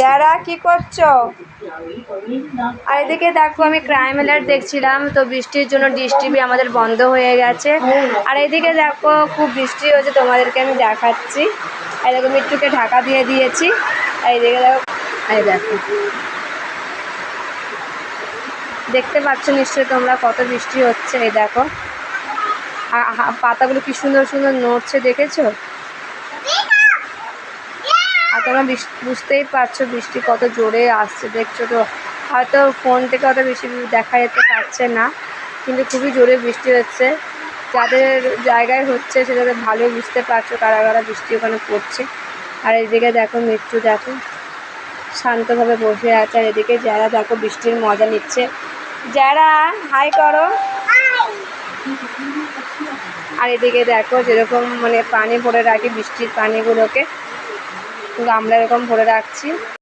যারা কি করছো? আর এদিকে দেখো আমি ক্রাইম অ্যালার্ট দেখছিলাম, তো বৃষ্টির জন্য ডিশ টিভি আমাদের বন্ধ হয়ে গেছে। আর এদিকে দেখো খুব বৃষ্টি হয়েছে, তোমাদেরকে আমি দেখাচ্ছি। এই দেখো মিট্টুকে ঢাকা দিয়ে দিয়েছি। এই দিকে দেখো, এই দেখো দেখতে পাচ্ছ নিশ্চয়ই তোমরা কত বৃষ্টি হচ্ছে। এই দেখো পাতাগুলো কি সুন্দর সুন্দর নড়ছে, দেখেছো? আর তোমরা বুঝতেই পারছো বৃষ্টি কত জোরে আসছে, দেখছো তো। হয়তো ফোন থেকে অত বেশি দেখা যেতে পারছে না, কিন্তু খুবই জোরে বৃষ্টি হচ্ছে। যাদের জায়গায় হচ্ছে সেটাতে ভালোই বুঝতে পারছো কারা কারা বৃষ্টি ওখানে পড়ছে। আর এদিকে দেখো মিট্টু দেখো শান্তভাবে বসে আছে, আর এদিকে যারা দেখো বৃষ্টির মজা নিচ্ছে। যারা হাই করো। আর এদিকে দেখো যেরকম মানে পানি ভরে রাখি বৃষ্টির পানিগুলোকে, গামলা এরকম ভরে রাখছি।